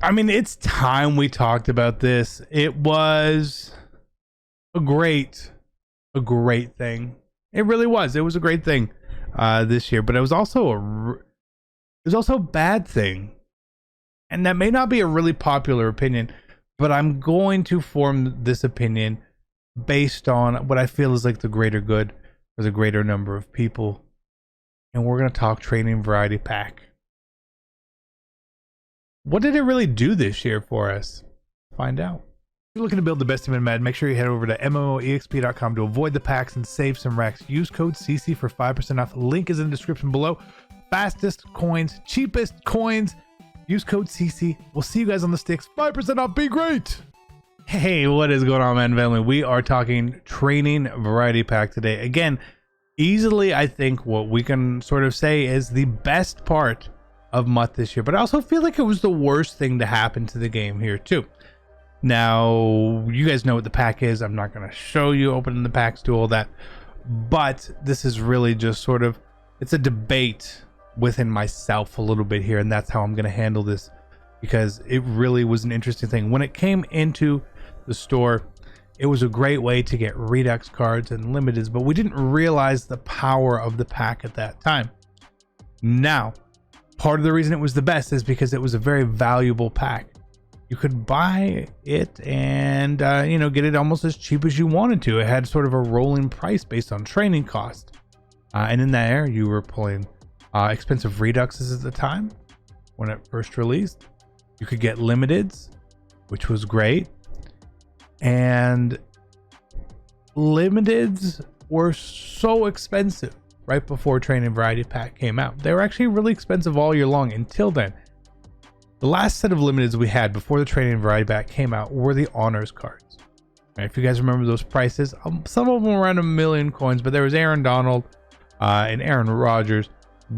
I mean, it's time we talked about this. It was a great thing. It really was. It was a great thing this year, but it was also a bad thing. And that may not be a really popular opinion, but I'm going to form this opinion based on what I feel is like the greater good for the greater number of people. And we're going to talk training variety pack. What did it really do this year for us? Find out. If you're looking to build the best team in Madden, make sure you head over to MMOEXP.com to avoid the packs and save some racks. Use code CC for 5% off. The link is in the description below. Fastest coins, cheapest coins. Use code CC. We'll see you guys on the sticks. 5% off. Be great. Hey, what is going on, Madden family? We are talking training variety pack today. Again, easily, I think what we can sort of say is the best part of MUT this year, but I also feel like it was the worst thing to happen to the game here too. Now, you guys know what the pack is. I'm not going to show you opening the packs, do all that, but this is really just sort of, it's a debate within myself a little bit here, and that's how I'm going to handle this, because it really was an interesting thing. When it came into the store, it was a great way to get Redux cards and limiteds, but we didn't realize the power of the pack at that time. Now, part of the reason it was the best is because it was a very valuable pack. You could buy it and get it almost as cheap as you wanted to. It had sort of a rolling price based on training cost, and in there you were pulling expensive Reduxes at the time when it first released. You could get limiteds, which was great, and limiteds were so expensive right before training variety pack came out. They were actually really expensive all year long until then. The last set of limiteds we had before the training variety pack came out were the honors cards. Right, if you guys remember those prices, some of them were around 1 million coins, but there was Aaron Donald and Aaron Rodgers,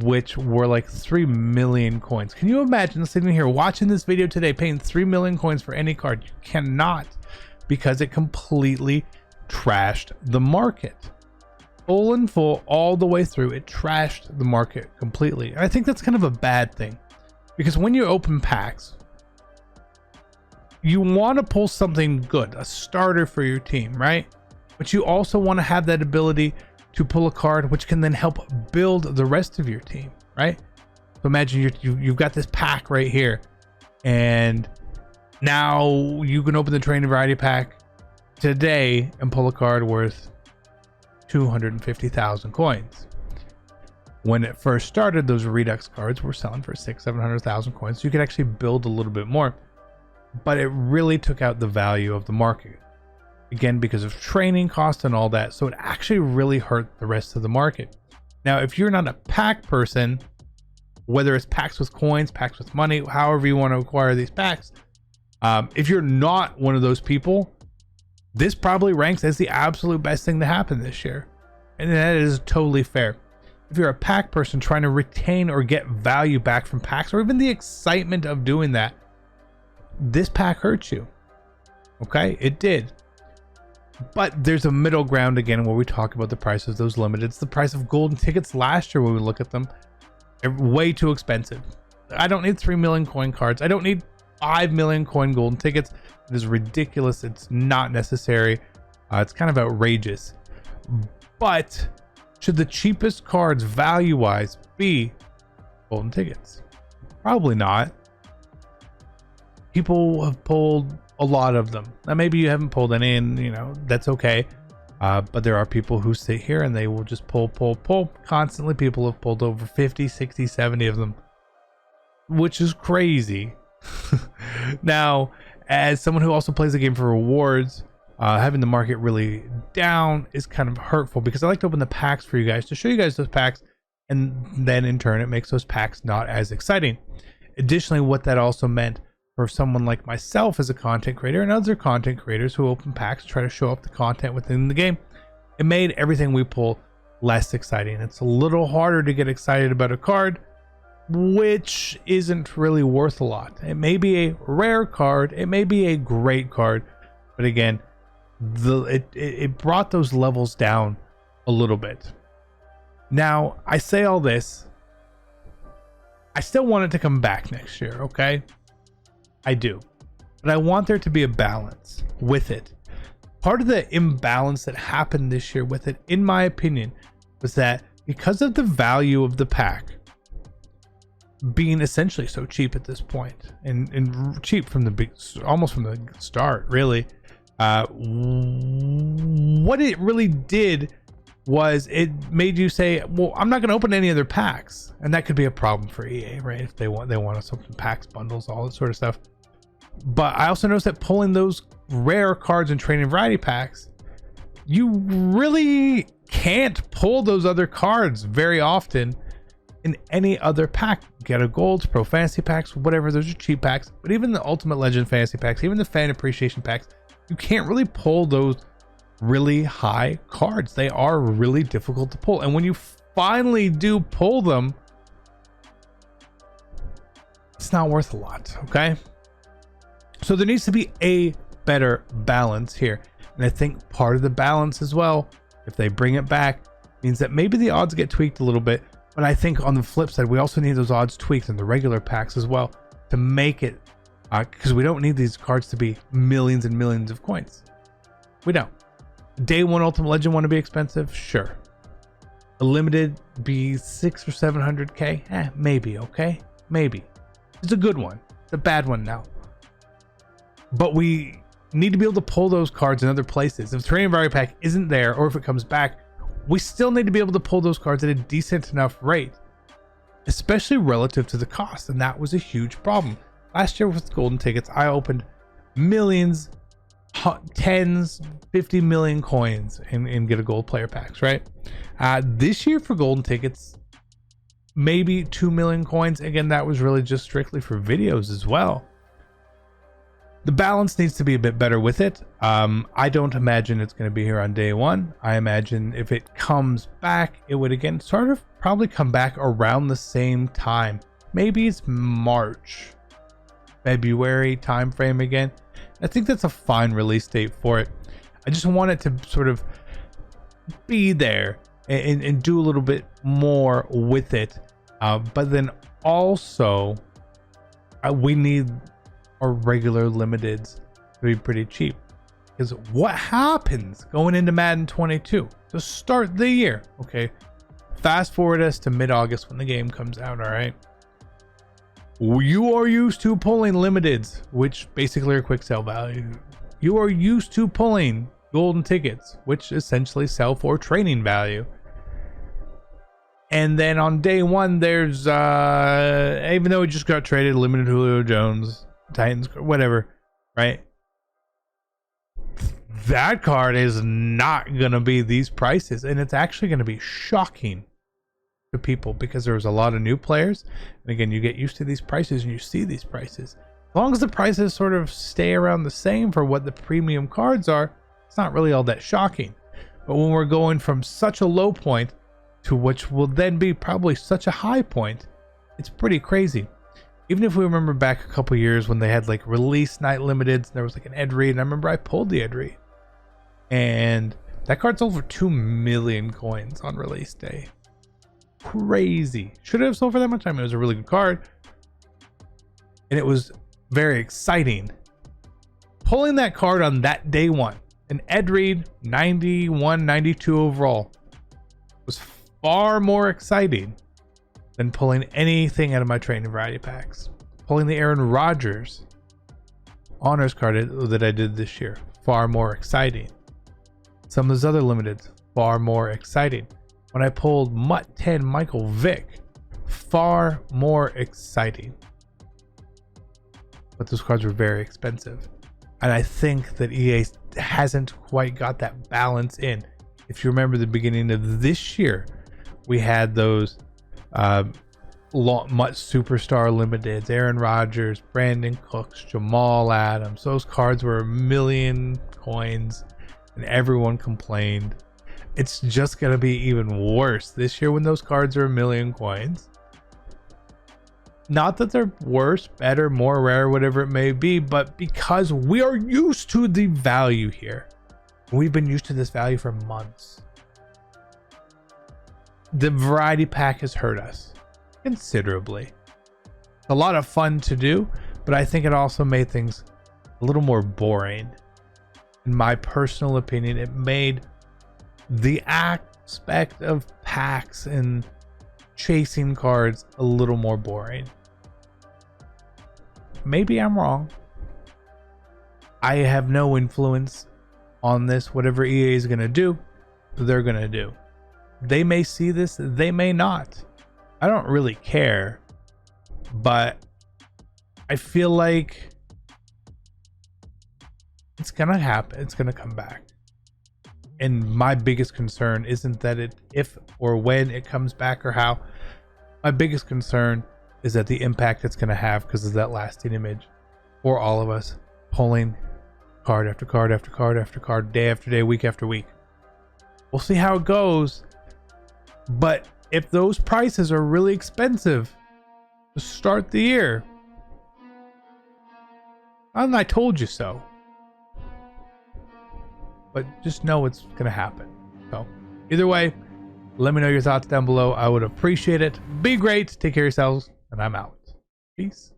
which were like 3 million coins. Can you imagine sitting here watching this video today paying 3 million coins for any card? You cannot, because it completely trashed the market. Full and full all the way through, it trashed the market completely. And I think that's kind of a bad thing, because when you open packs, you want to pull something good, a starter for your team, right? But you also want to have that ability to pull a card which can then help build the rest of your team, right? So imagine you've got this pack right here, and now you can open the training variety pack today and pull a card worth 250,000 coins. When it first started, those Redux cards were selling for 600,000-700,000 coins, so you could actually build a little bit more, but it really took out the value of the market, again because of training costs and all that. So it actually really hurt the rest of the market. Now, if you're not a pack person, whether it's packs with coins, packs with money, however you want to acquire these packs, if you're not one of those people, this probably ranks as the absolute best thing to happen this year, and that is totally fair. If you're a pack person trying to retain or get value back from packs, or even the excitement of doing that, this pack hurts you. Okay, it did. But there's a middle ground again where we talk about the price of those limited. It's the price of golden tickets last year when we look at them. They're way too expensive. I don't need 3 million coin cards. I don't need 5 million coin golden tickets. It is ridiculous. It's not necessary. It's kind of outrageous. But should the cheapest cards value-wise be golden tickets? Probably not. People have pulled a lot of them. Now maybe you haven't pulled any, and that's okay. But there are people who sit here and they will just pull constantly. People have pulled over 50, 60, 70 of them, which is crazy. Now, as someone who also plays the game for rewards, having the market really down is kind of hurtful, because I like to open the packs for you guys to show you guys those packs, and then in turn it makes those packs not as exciting. Additionally, what that also meant for someone like myself as a content creator and other content creators who open packs to try to show off the content within the game, it made everything we pull less exciting. It's a little harder to get excited about a card which isn't really worth a lot. It may be a rare card, it may be a great card, but again, it brought those levels down a little bit. Now, I say all this, I still want it to come back next year, okay? I do. But I want there to be a balance with it. Part of the imbalance that happened this year with it, in my opinion, was that because of the value of the pack being essentially so cheap at this point, and cheap from the almost from the start, really, what it really did was it made you say, well, I'm not going to open any other packs, and that could be a problem for EA, right? If they want us open packs, bundles, all that sort of stuff. But I also noticed that pulling those rare cards and training variety packs, you really can't pull those other cards very often in any other pack. Get a Golds, Pro Fantasy packs, whatever, those are cheap packs. But even the Ultimate Legend Fantasy packs, even the Fan Appreciation packs, you can't really pull those really high cards. They are really difficult to pull. And when you finally do pull them, it's not worth a lot, okay? So there needs to be a better balance here. And I think part of the balance as well, if they bring it back, means that maybe the odds get tweaked a little bit. But I think on the flip side, we also need those odds tweaked in the regular packs as well to make it, because we don't need these cards to be millions and millions of coins. We don't. Day one Ultimate Legend want to be expensive? Sure. A limited be 600 or 700k? Maybe, okay? Maybe. It's a good one. It's a bad one now. But we need to be able to pull those cards in other places. If the Training Variety Pack isn't there, or if it comes back, we still need to be able to pull those cards at a decent enough rate, especially relative to the cost. And that was a huge problem. Last year with golden tickets, I opened millions, tens, 50 million coins and get a gold player packs, right? This year for golden tickets, maybe 2 million coins. Again, that was really just strictly for videos as well. The balance needs to be a bit better with it. I don't imagine it's going to be here on day one. I imagine if it comes back, it would again sort of probably come back around the same time. Maybe it's March, February time frame again. I think that's a fine release date for it. I just want it to sort of be there and do a little bit more with it. But then also, we need our regular limiteds to be pretty cheap. Because what happens going into Madden 22 to start the year? Okay, fast forward us to mid-August when the game comes out, all right? You are used to pulling limiteds, which basically are quick sell value. You are used to pulling golden tickets, which essentially sell for training value. And then on day one, there's even though it just got traded, limited Julio Jones, Titans, whatever, right? That card is not gonna be these prices, and it's actually gonna be shocking to people because there's a lot of new players. And again, you get used to these prices and you see these prices. As long as the prices sort of stay around the same for what the premium cards are, it's not really all that shocking. But when we're going from such a low point to which will then be probably such a high point, it's pretty crazy. Even if we remember back a couple years when they had like release night limiteds, and there was like an Ed Reed, and I remember I pulled the Ed Reed, and that card sold for 2 million coins on release day. Crazy. Should have sold for that much time. It was a really good card, and it was very exciting. Pulling that card on that day one, an Ed Reed 91, 92 overall, was far more exciting than pulling anything out of my training variety packs. Pulling the Aaron Rodgers honors card that I did this year, far more exciting. Some of those other limiteds, far more exciting. When I pulled Mutt 10 Michael Vick, far more exciting. But those cards were very expensive. And I think that EA hasn't quite got that balance in. If you remember the beginning of this year, we had those Mutt Superstar Limiteds, Aaron Rodgers, Brandon Cooks, Jamal Adams. Those cards were 1 million coins and everyone complained. It's just going to be even worse this year when those cards are 1 million coins. Not that they're worse, better, more rare, whatever it may be, but because we are used to the value here. We've been used to this value for months. The variety pack has hurt us considerably. A lot of fun to do, but I think it also made things a little more boring. In my personal opinion, it made the aspect of packs and chasing cards a little more boring. Maybe I'm wrong. I have no influence on this. Whatever EA is going to do, they're going to do. They may see this, they may not. I don't really care. But I feel like it's going to happen. It's going to come back. And my biggest concern isn't that it, if or when it comes back or how. My biggest concern is that the impact it's going to have because of that lasting image for all of us, pulling card after card after card after card, day after day, week after week. We'll see how it goes. But if those prices are really expensive to start the year, and I told you so. But just know it's going to happen. So either way, let me know your thoughts down below. I would appreciate it. Be great. Take care of yourselves. And I'm out. Peace.